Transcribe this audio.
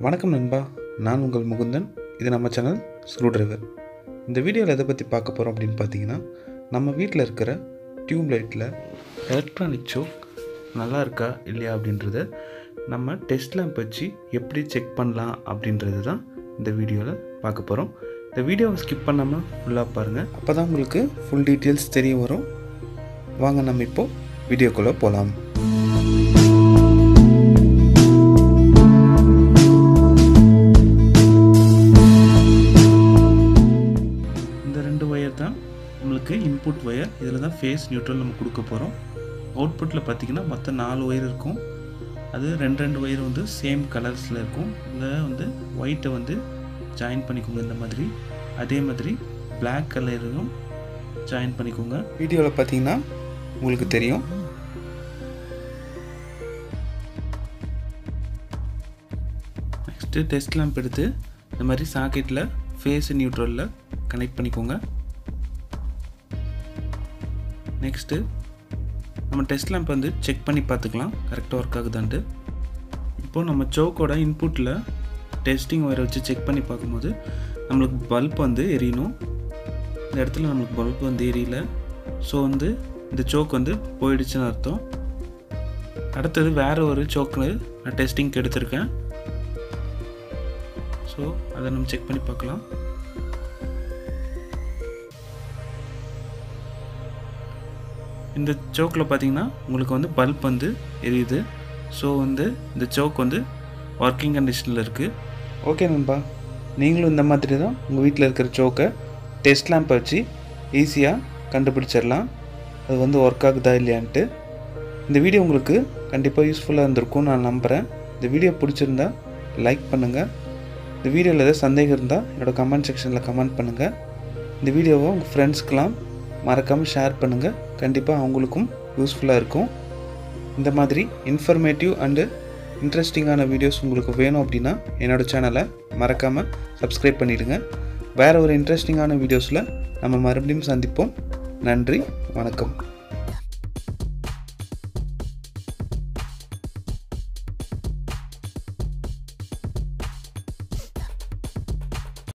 வணக்கம் நண்பா, நான் உங்கள் முகுந்தன். இது நம்ம சேனல் ஸ்க்ரூ டிரைவர். இந்த வீடியோவில் எதை பற்றி பார்க்க போகிறோம் அப்படின்னு பார்த்தீங்கன்னா, நம்ம வீட்டில் இருக்கிற டியூப் லைட்டில் எலக்ட்ரானிக் சோக் நல்லா இருக்கா இல்லையா அப்படின்றத நம்ம டெஸ்ட் லேம்ப் வச்சு எப்படி செக் பண்ணலாம் அப்படின்றது தான் இந்த வீடியோவில் பார்க்க போகிறோம். இந்த வீடியோவை ஸ்கிப் பண்ணாமல் ஃபுல்லாக பாருங்கள், அப்போ தான் உங்களுக்கு ஃபுல் டீட்டெயில்ஸ் தெரிய வரும். வாங்க நம்ம இப்போது வீடியோக்குள்ளே போகலாம். உங்களுக்கு இன்புட் ஒயர், இதில் தான் ஃபேஸ் நியூட்ரல் நம்ம கொடுக்க போகிறோம். அவுட்புட்டில் பார்த்திங்கன்னா மொத்தம் 4 ஒயர் இருக்கும். அது ரெண்டு ஒயர் வந்து சேம் கலர்ஸில் இருக்கும். இதில் ஒயிட்டை ஜாயின் பண்ணிக்கோங்க இந்த மாதிரி. அதே மாதிரி பிளாக் கலரும் ஜாயின் பண்ணிக்கோங்க. வீடியோவில் பார்த்திங்கன்னா உங்களுக்கு தெரியும். நெக்ஸ்ட்டு டெஸ்ட் லேம்ப் எடுத்து இந்த மாதிரி சாக்கெட்டில் ஃபேஸ் நியூட்ரலில் கனெக்ட் பண்ணிக்கோங்க. நெக்ஸ்ட்டு நம்ம டெஸ்ட் லேம்ப் செக் பண்ணி பார்த்துக்கலாம் கரெக்டாக ஒர்க் ஆகுதான்ட்டு. இப்போது நம்ம சோக்கோட இன்புட்டில் டெஸ்டிங் ஒயரை வச்சு செக் பண்ணி பார்க்கும்போது நம்மளுக்கு பல்ப் எரியணும். இந்த இடத்துல நம்மளுக்கு பல்ப் எரியல. ஸோ இந்த சோக் போயிடுச்சுன்னு அர்த்தம். அடுத்தது வேறு ஒரு சோக்கு நான் டெஸ்டிங்க்கு எடுத்திருக்கேன். ஸோ அதை நம்ம செக் பண்ணி பார்க்கலாம். இந்த சோக்கில் பார்த்தீங்கன்னா உங்களுக்கு பல்ப் எரியுது. ஸோ இந்த சோக் ஒர்க்கிங் கண்டிஷனில் இருக்குது. ஓகே நண்பா, நீங்களும் இந்த மாதிரி தான் உங்கள் வீட்டில் இருக்கிற சோக்கை டெஸ்ட் லேம்பை வச்சு ஈஸியாக கண்டுபிடிச்சிடலாம் அது ஒர்க் ஆகுதா இல்லையான்ட்டு. இந்த வீடியோ உங்களுக்கு கண்டிப்பாக யூஸ்ஃபுல்லாக இருந்திருக்கும் நான் நம்புகிறேன். இந்த வீடியோ பிடிச்சிருந்தா லைக் பண்ணுங்கள். இந்த வீடியோவில் ஏதாவது சந்தேகம் இருந்தால் என்னோடய கமெண்ட் செக்ஷனில் கமெண்ட் பண்ணுங்கள். இந்த வீடியோவை உங்கள் ஃப்ரெண்ட்ஸ்க்கெலாம் மறக்காமல் ஷேர் பண்ணுங்கள். கண்டிப்பாக அவங்களுக்கும் யூஸ்ஃபுல்லாக இருக்கும். இந்த மாதிரி இன்ஃபர்மேட்டிவ் அண்டு இன்ட்ரெஸ்டிங்கான வீடியோஸ் உங்களுக்கு வேணும் அப்படின்னா என்னோடய சேனலை மறக்காமல் சப்ஸ்கிரைப் பண்ணிவிடுங்க. வேறு ஒரு இன்ட்ரெஸ்டிங்கான வீடியோஸில் நம்ம மறுபடியும் சந்திப்போம். நன்றி, வணக்கம்.